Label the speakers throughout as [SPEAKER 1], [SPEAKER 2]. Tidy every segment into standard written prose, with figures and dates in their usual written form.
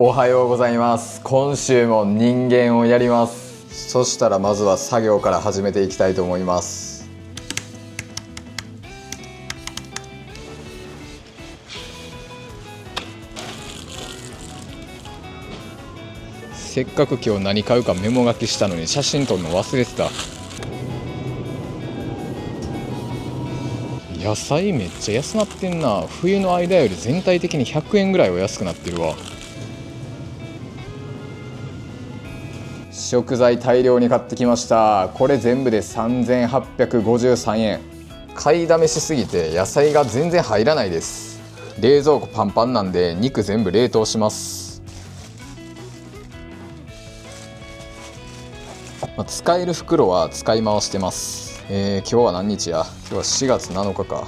[SPEAKER 1] おはようございます。今週も人間をやります。そしたらまずは作業から始めていきたいと思います。せっかく今日何買うかメモ書きしたのに写真撮るの忘れてた。野菜めっちゃ安なってんな。冬の間より全体的に100円ぐらいは安くなってるわ。食材大量に買ってきました。これ全部で3853円。買いだめしすぎて野菜が全然入らないです。冷蔵庫パンパンなんで肉全部冷凍します。使える袋は使い回してます。今日は何日や。今日は4月7日か。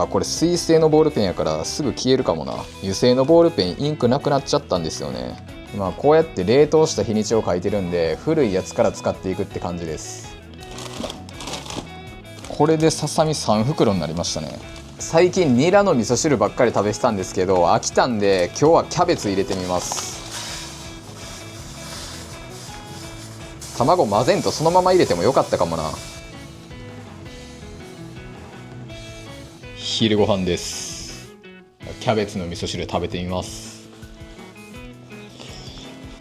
[SPEAKER 1] これ水性のボールペンやからすぐ消えるかもな。油性のボールペンインクなくなっちゃったんですよね。こうやって冷凍した日にちを書いてるんで、古いやつから使っていくって感じです。これでささみ3袋になりましたね。最近ニラの味噌汁ばっかり食べてたんですけど飽きたんで、今日はキャベツ入れてみます。卵混ぜんとそのまま入れてもよかったかもな。昼ご飯です。キャベツの味噌汁食べてみます。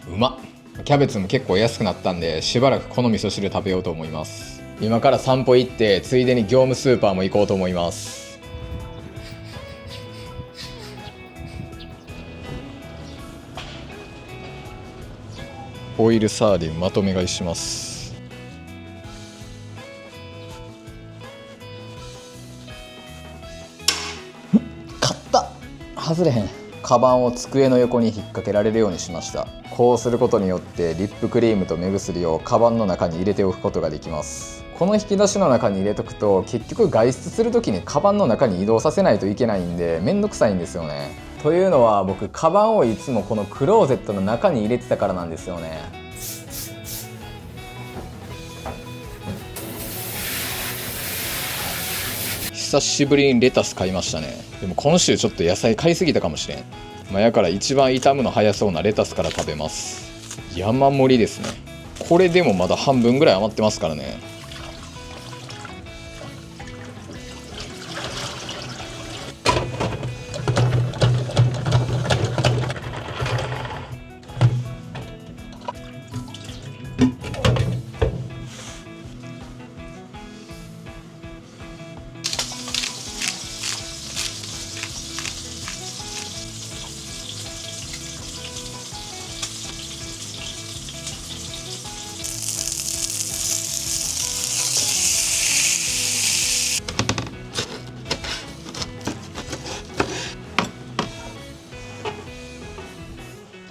[SPEAKER 1] うまっ。キャベツも結構安くなったんで、しばらくこの味噌汁食べようと思います。今から散歩行ってついでに業務スーパーも行こうと思います。オイルサーディンまとめ買いします。買った。外れへん。カバンを机の横に引っ掛けられるようにしました。こうすることによってリップクリームと目薬をカバンの中に入れておくことができます。この引き出しの中に入れとくと結局外出する時にカバンの中に移動させないといけないんでめんどくさいんですよね。というのは僕カバンをいつもこのクローゼットの中に入れてたからなんですよね。久しぶりにレタス買いましたね。でも今週ちょっと野菜買いすぎたかもしれん。やから一番傷むの早そうなレタスから食べます。山盛りですね。これでもまだ半分ぐらい余ってますからね。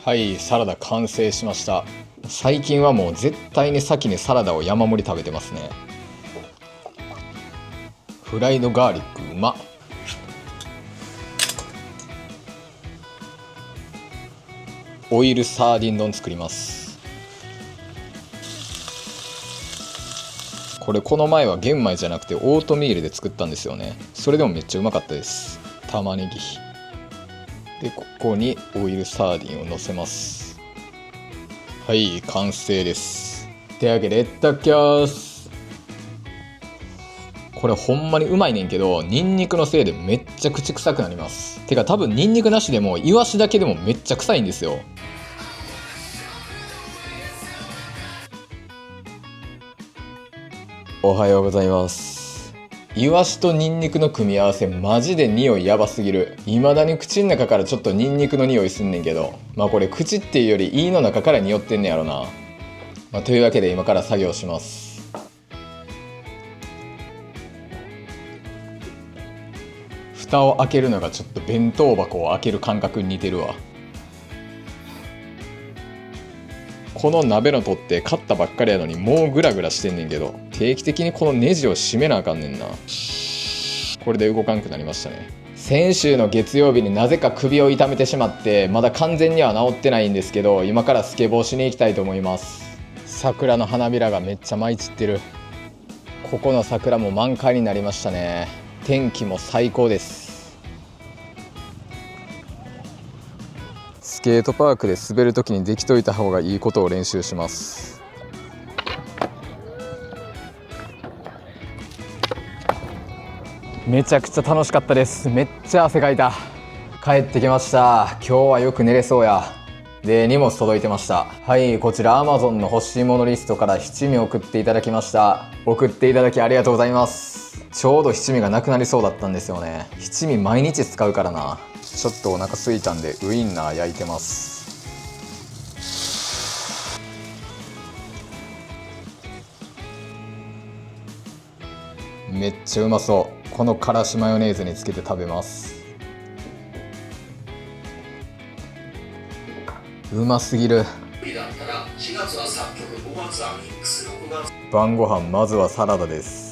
[SPEAKER 1] はい、サラダ完成しました。最近はもう絶対に先にサラダを山盛り食べてますね。フライドガーリックうまっ。オイルサーディン丼作ります。これこの前は玄米じゃなくてオートミールで作ったんですよね。それでもめっちゃうまかったです。玉ねぎで、ここにオイルサーディンをのせます。はい、完成です。というわけでいただきます。これほんまにうまいねんけど、ニンニクのせいでめっちゃ口臭くなります。てか多分ニンニクなしでもイワシだけでもめっちゃ臭いんですよ。おはようございます。イワシとニンニクの組み合わせマジで匂いやばすぎる。未だに口の中からちょっとニンニクの匂いすんねんけど、これ口っていうより胃の中から匂ってんねやろな。というわけで今から作業します。蓋を開けるのがちょっと弁当箱を開ける感覚に似てるわ。この鍋の取って買ったばっかりやのにもうグラグラしてんねんけど、定期的にこのネジを締めなあかんねんな。これで動かんくなりましたね。先週の月曜日になぜか首を痛めてしまってまだ完全には治ってないんですけど、今からスケボーしに行きたいと思います。桜の花びらがめっちゃ舞い散ってる。ここの桜も満開になりましたね。天気も最高です。スケートパークで滑るときにできといた方がいいことを練習します。めちゃくちゃ楽しかったです。めっちゃ汗かいた。帰ってきました。今日はよく寝れそうや。で、荷物届いてました。はい、こちら Amazon の欲しいものリストから七味を送っていただきました。送っていただきありがとうございます。ちょうど七味がなくなりそうだったんですよね。七味毎日使うからな。ちょっとお腹空いたんでウインナー焼いてます。めっちゃうまそう。このからしマヨネーズにつけて食べます。うますぎる。晩ご飯まずはサラダです。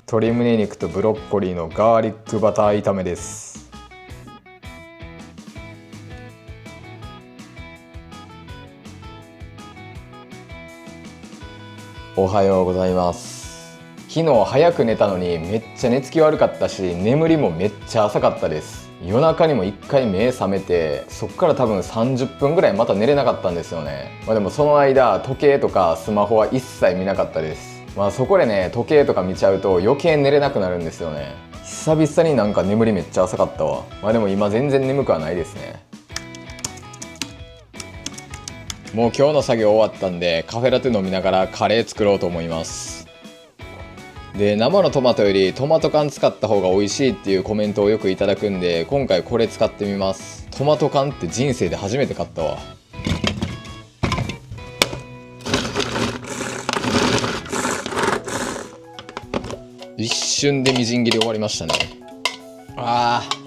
[SPEAKER 1] 鶏胸肉とブロッコリーのガーリックバター炒めです。おはようございます。昨日早く寝たのにめっちゃ寝つき悪かったし、眠りもめっちゃ浅かったです。夜中にも1回目覚めて、そっから多分30分ぐらいまた寝れなかったんですよね。でもその間時計とかスマホは一切見なかったです。そこでね、時計とか見ちゃうと余計寝れなくなるんですよね。久々になんか眠りめっちゃ浅かったわ。でも今全然眠くはないですね。もう今日の作業終わったんで、カフェラテ飲みながらカレー作ろうと思います。で、生のトマトよりトマト缶使った方が美味しいっていうコメントをよくいただくんで、今回これ使ってみます。トマト缶って人生で初めて買ったわ。一瞬でみじん切り終わりましたね。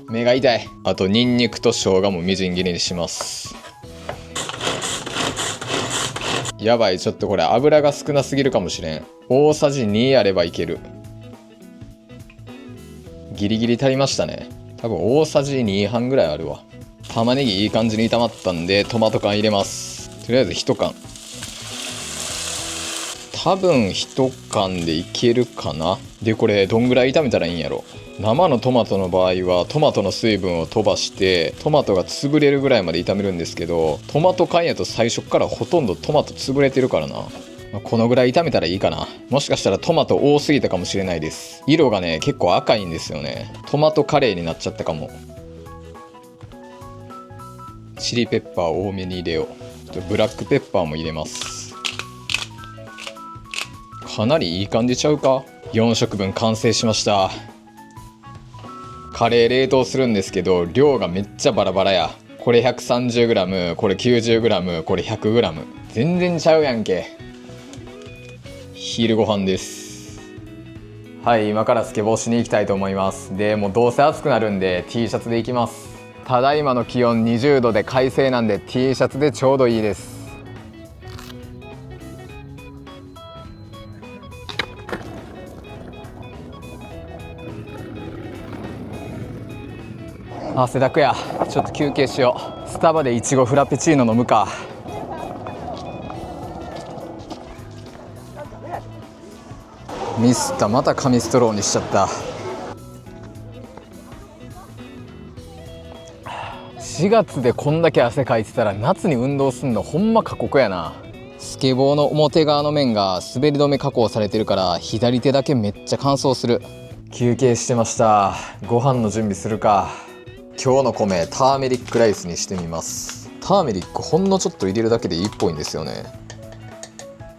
[SPEAKER 1] 目が痛い。あとニンニクと生姜もみじん切りにします。やばい、ちょっとこれ油が少なすぎるかもしれん。大さじ2あればいける。ギリギリ足りましたね。多分大さじ2半ぐらいあるわ。玉ねぎいい感じに炒まったんでトマト缶入れます。とりあえず1缶。多分1缶でいけるかな。で、これどんぐらい炒めたらいいんやろ。生のトマトの場合はトマトの水分を飛ばしてトマトが潰れるぐらいまで炒めるんですけど、トマト缶やと最初からほとんどトマト潰れてるからな。このぐらい炒めたらいいかな。もしかしたらトマト多すぎたかもしれないです。色がね結構赤いんですよね。トマトカレーになっちゃったかも。チリペッパー多めに入れよう。ブラックペッパーも入れます。かなりいい感じちゃうか。4食分完成しました。カレー冷凍するんですけど量がめっちゃバラバラや。これ 130g、 これ 90g、 これ 100g、 全然ちゃうやんけ。昼ご飯です。はい、今からスケボーしに行きたいと思います。でもうどうせ暑くなるんで T シャツで行きます。ただいまの気温20度で快晴なんで T シャツでちょうどいいです。汗だくや。ちょっと休憩しよう。スタバでいちごフラペチーノ飲むか。ミスった。また紙ストローにしちゃった。4月でこんだけ汗かいてたら夏に運動すんのほんま過酷やな。スケボーの表側の面が滑り止め加工されてるから左手だけめっちゃ乾燥する。休憩してました。ご飯の準備するか。今日の米ターメリックライスにしてみます。ターメリックほんのちょっと入れるだけでいいっぽいんですよね。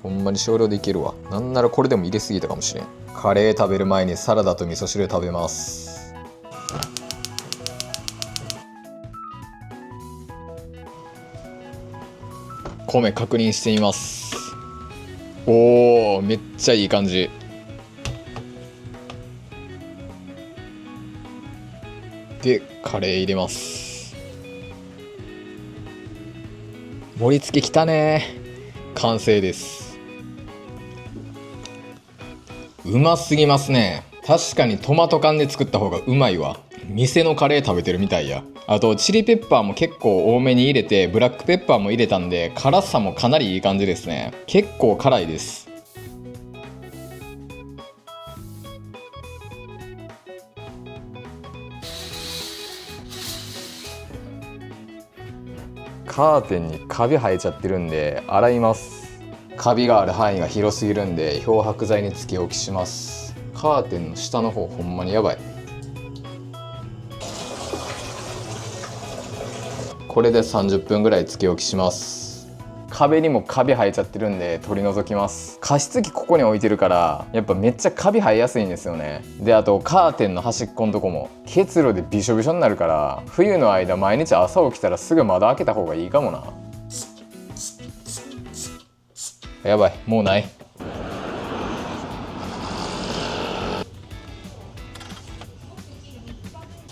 [SPEAKER 1] ほんまに少量でいけるわ。なんならこれでも入れすぎたかもしれん。カレー食べる前にサラダと味噌汁食べます。米確認してみます。おー、めっちゃいい感じ。でカレー入れます。盛り付けきたね。完成です。うますぎますね。確かにトマト缶で作った方がうまいわ。店のカレー食べてるみたいや。あとチリペッパーも結構多めに入れて、ブラックペッパーも入れたんで辛さもかなりいい感じですね。結構辛いです。カーテンにカビ生えちゃってるんで洗います。カビがある範囲が広すぎるんで漂白剤につけ置きします。カーテンの下の方ほんまにやばい。これで30分ぐらいつけ置きします。壁にもカビ生えちゃってるんで取り除きます。加湿器ここに置いてるからやっぱめっちゃカビ生えやすいんですよね。であとカーテンの端っこのとこも結露でびしょびしょになるから、冬の間毎日朝起きたらすぐ窓開けた方がいいかもな。やばい、もうない。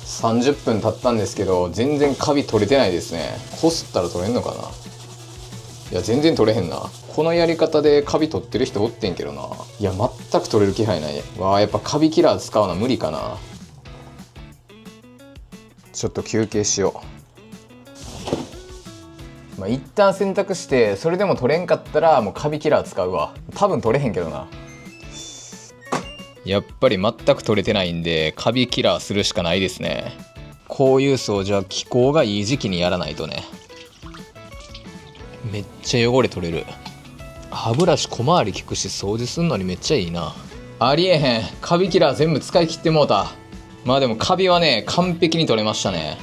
[SPEAKER 1] 30分経ったんですけど全然カビ取れてないですね。こすったら取れんのかな。いや全然取れへんな。このやり方でカビ取ってる人おってんけどな。いや全く取れる気配ない。わあ、やっぱカビキラー使うの無理かな。ちょっと休憩しよう。まあ一旦洗濯してそれでも取れんかったらもうカビキラー使うわ。多分取れへんけどな。やっぱり全く取れてないんでカビキラーするしかないですね。こういう掃除は気候がいい時期にやらないとね。めっちゃ汚れ取れる。歯ブラシ小回り効くし掃除すんのにめっちゃいいな。ありえへん、カビキラー全部使い切ってもうた。まあでもカビはね完璧に取れましたね。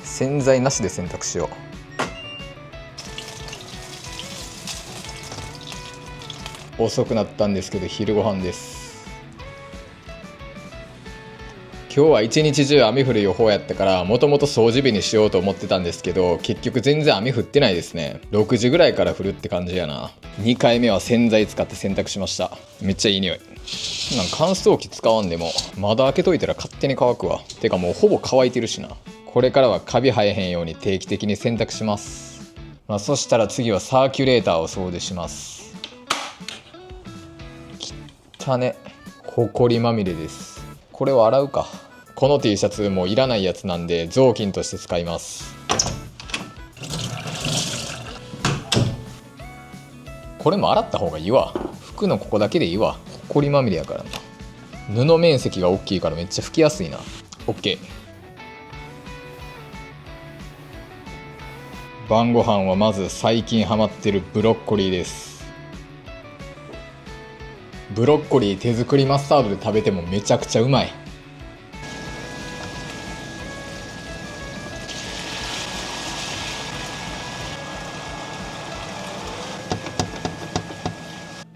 [SPEAKER 1] 洗剤なしで洗濯しよう。遅くなったんですけど昼ご飯です。今日は一日中雨降る予報やったからもともと掃除日にしようと思ってたんですけど、結局全然雨降ってないですね。6時ぐらいから降るって感じやな。2回目は洗剤使って洗濯しました。めっちゃいい匂い。なん乾燥機使わんでも窓開けといたら勝手に乾くわ。てかもうほぼ乾いてるしな。これからはカビ生えへんように定期的に洗濯します。そしたら次はサーキュレーターを掃除します。きったね、ほこりまみれです。これを洗うか。この T シャツもういらないやつなんで雑巾として使います。これも洗った方がいいわ。服のここだけでいいわ。ほこりまみれやからな。布面積が大きいからめっちゃ拭きやすいな。 OK。 晩ご飯はまず最近ハマってるブロッコリーです。ブロッコリー手作りマスタードで食べてもめちゃくちゃうまい。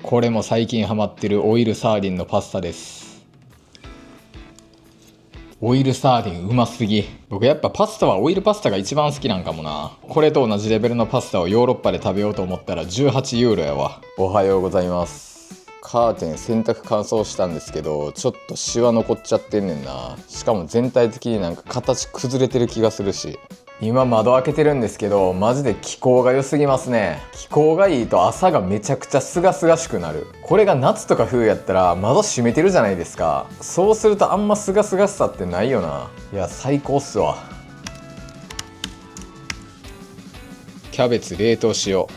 [SPEAKER 1] これも最近ハマってるオイルサーディンのパスタです。オイルサーディンうますぎ。僕やっぱパスタはオイルパスタが一番好きなんかもな。これと同じレベルのパスタをヨーロッパで食べようと思ったら18ユーロやわ。おはようございます。カーテン洗濯乾燥したんですけどちょっとシワ残っちゃってんねんな。しかも全体的になんか形崩れてる気がするし。今窓開けてるんですけどマジで気候が良すぎますね。気候がいいと朝がめちゃくちゃすがすがしくなる。これが夏とか冬やったら窓閉めてるじゃないですか。そうするとあんますがすがしさってないよな。いや最高っすわ。キャベツ冷凍しよう。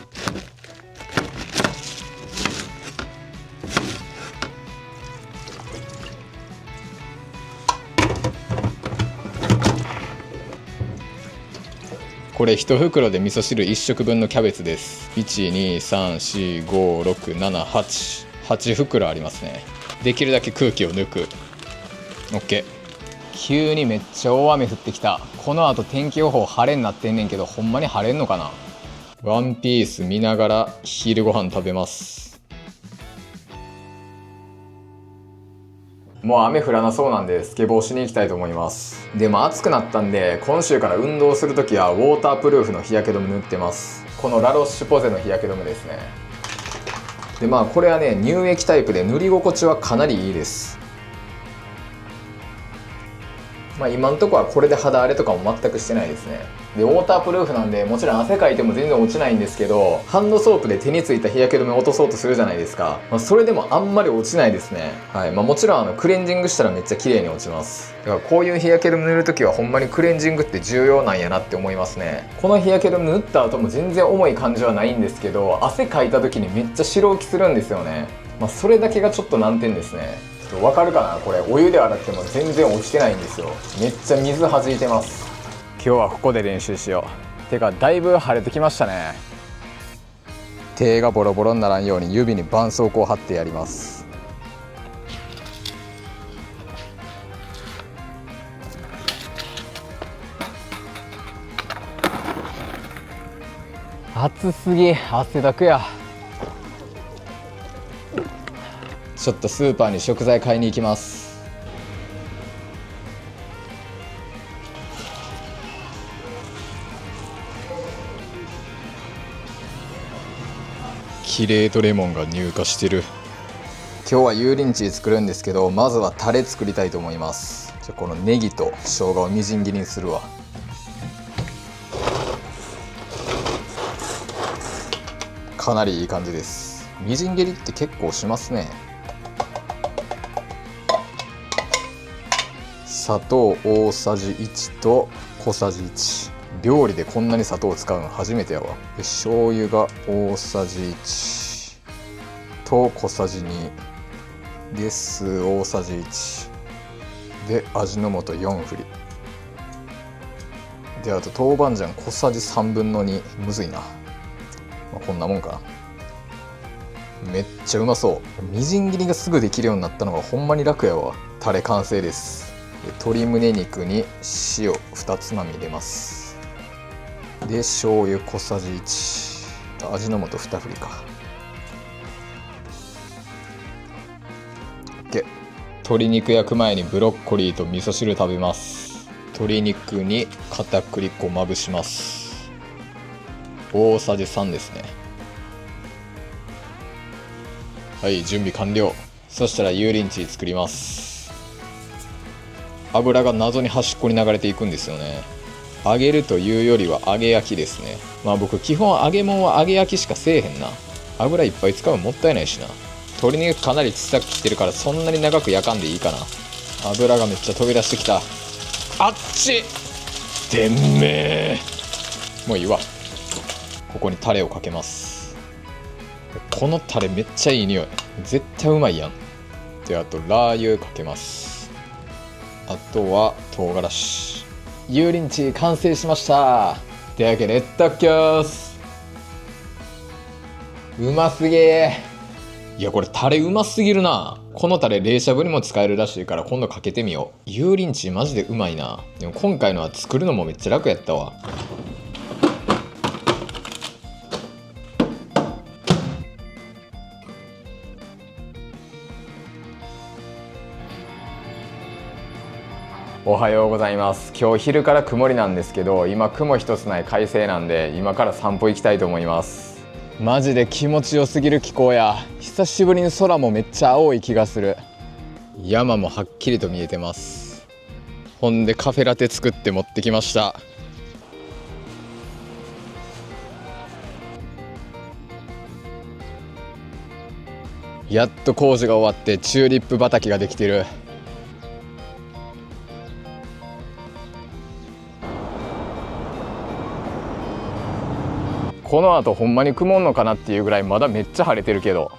[SPEAKER 1] これ1袋で味噌汁1食分のキャベツです。123456788袋ありますね。できるだけ空気を抜く。 OK。 急にめっちゃ大雨降ってきた。この後天気予報晴れになってんねんけどほんまに晴れんのかな。ワンピース見ながら昼ご飯食べます。もう雨降らなそうなんでスケボーしに行きたいと思います。でも暑くなったんで今週から運動するときはウォータープルーフの日焼け止め塗ってます。このラロッシュポゼの日焼け止めですね。でこれはね乳液タイプで塗り心地はかなりいいです。今んとこはこれで肌荒れとかも全くしてないですね。でウォータープルーフなんでもちろん汗かいても全然落ちないんですけど、ハンドソープで手についた日焼け止めを落とそうとするじゃないですか、それでもあんまり落ちないですね。はい、もちろんクレンジングしたらめっちゃ綺麗に落ちます。だからこういう日焼け止め塗るときはほんまにクレンジングって重要なんやなって思いますね。この日焼け止め塗った後も全然重い感じはないんですけど、汗かいた時にめっちゃ白浮きするんですよね。それだけがちょっと難点ですね。ちょっとわかるかな、これお湯で洗っても全然落ちてないんですよ。めっちゃ水弾いてます。今日はここで練習しよう。てかだいぶ晴れてきましたね。手がボロボロにならんように指に絆創膏を貼ってやります。暑すぎ、汗だくや。ちょっとスーパーに食材買いに行きます。キレートレモンが入荷してる。今日は油淋鶏作るんですけど、まずはタレ作りたいと思います。このネギと生姜をみじん切りにするわ。かなりいい感じです。みじん切りって結構しますね。砂糖大さじ1と小さじ1。料理でこんなに砂糖を使うの初めてやわ。で醤油が大さじ1と小さじ2で酢大さじ1で味の素4振りで、あと豆板醤小さじ3分の2。むずいな、こんなもんかな。めっちゃうまそう。みじん切りがすぐできるようになったのがほんまに楽やわ。タレ完成です。で鶏胸肉に塩2つまみ入れます。で醤油小さじ1、味の素2振りか。 OK。 鶏肉焼く前にブロッコリーと味噌汁食べます。鶏肉に片栗粉まぶします。大さじ3ですね。はい、準備完了。そしたら油淋鶏作ります。油が謎に端っこに流れていくんですよね。揚げるというよりは揚げ焼きですね。僕基本揚げ物は揚げ焼きしかせえへんな。油いっぱい使うのもったいないしな。鶏肉かなり小さく切ってるからそんなに長く焼かんでいいかな。油がめっちゃ飛び出してきた。あっちてんめー。もういいわ。ここにタレをかけます。このタレめっちゃいい匂い。絶対うまいやん。であとラー油かけます。あとは唐辛子。油淋鶏完成しました。というわけでいただきます。うますげえ。いやこれタレうますぎるな。このタレ冷しゃぶにも使えるらしいから今度かけてみよう。油淋鶏マジでうまいな。でも今回のは作るのもめっちゃ楽やったわ。おはようございます。今日昼から曇りなんですけど、今雲一つない快晴なんで今から散歩行きたいと思います。マジで気持ちよすぎる気候や。久しぶりに空もめっちゃ青い気がする。山もはっきりと見えてます。ほんでカフェラテ作って持ってきました。やっと工事が終わってチューリップ畑ができてる。この後ほんまに曇んのかなっていうぐらいまだめっちゃ晴れてるけど。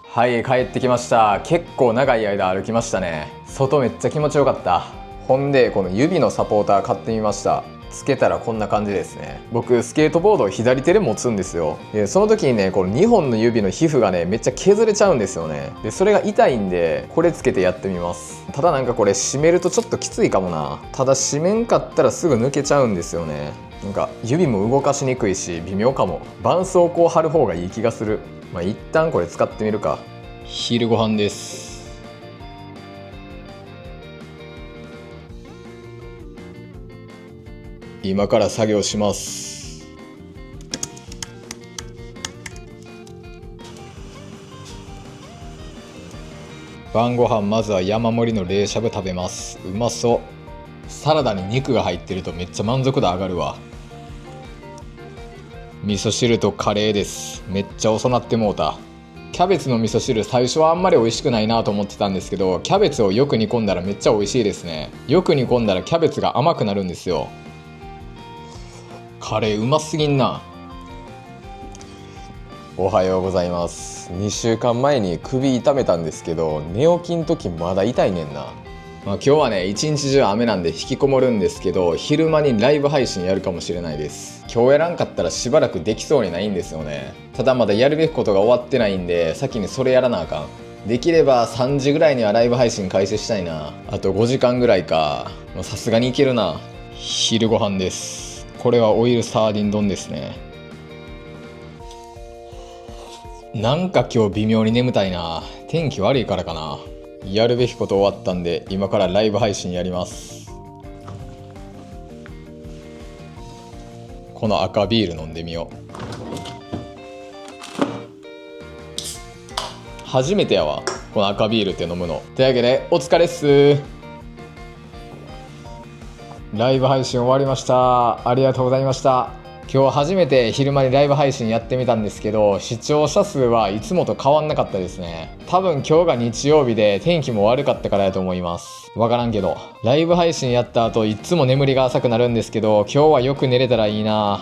[SPEAKER 1] はい、帰ってきました。結構長い間歩きましたね。外めっちゃ気持ちよかった。ほんでこの指のサポーター買ってみました。つけたらこんな感じですね。僕スケートボードを左手で持つんですよ。でその時にね、この2本の指の皮膚がねめっちゃ削れちゃうんですよね。でそれが痛いんでこれつけてやってみます。ただなんかこれ締めるとちょっときついかもな。ただ締めんかったらすぐ抜けちゃうんですよね。なんか指も動かしにくいし微妙かも。絆創膏を貼る方がいい気がする。一旦これ使ってみるか。昼ご飯です。今から作業します。晩ご飯まずは山盛りの冷しゃぶ食べます。うまそう。サラダに肉が入ってるとめっちゃ満足度上がるわ。味噌汁とカレーです。めっちゃ遅なってもうた。キャベツの味噌汁最初はあんまり美味しくないなと思ってたんですけど、キャベツをよく煮込んだらめっちゃ美味しいですね。よく煮込んだらキャベツが甘くなるんですよ。カレーうますぎんな。おはようございます。2週間前に首痛めたんですけど、寝起きん時まだ痛いねんな。今日はね、一日中雨なんで引きこもるんですけど、昼間にライブ配信やるかもしれないです。今日やらんかったらしばらくできそうにないんですよね。ただまだやるべきことが終わってないんで、先にそれやらなあかん。できれば3時ぐらいにはライブ配信開始したいな。あと5時間ぐらいか。さすがにいけるな。昼ご飯です。これはオイルサーディン丼ですね。なんか今日微妙に眠たいな。天気悪いからかな。やるべきこと終わったんで、今からライブ配信やります。この赤ビール飲んでみよう。初めてやわ、この赤ビールって飲むの。というわけでお疲れっす。ライブ配信終わりました。ありがとうございました。今日初めて昼間にライブ配信やってみたんですけど、視聴者数はいつもと変わんなかったですね。多分今日が日曜日で天気も悪かったからやと思います。わからんけど、ライブ配信やった後いつも眠りが浅くなるんですけど、今日はよく寝れたらいいな。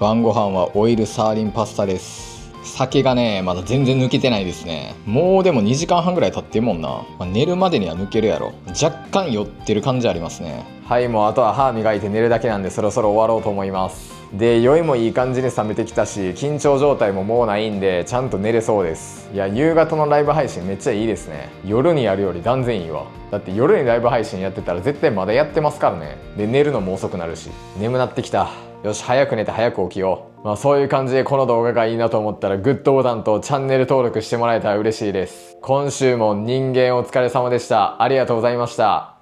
[SPEAKER 1] 晩ご飯はオイルサーディンパスタです。酒がね、まだ全然抜けてないですね。もうでも2時間半ぐらい経ってるもんな。寝るまでには抜けるやろ。若干酔ってる感じありますね。はい、もうあとは歯磨いて寝るだけなんで、そろそろ終わろうと思います。で、酔いもいい感じに冷めてきたし、緊張状態ももうないんで、ちゃんと寝れそうです。いや、夕方のライブ配信めっちゃいいですね。夜にやるより断然いいわ。だって夜にライブ配信やってたら絶対まだやってますからね。で、寝るのも遅くなるし。眠なってきた。よし、早く寝て早く起きよう。そういう感じでこの動画がいいなと思ったらグッドボタンとチャンネル登録してもらえたら嬉しいです。今週も人間お疲れ様でした。ありがとうございました。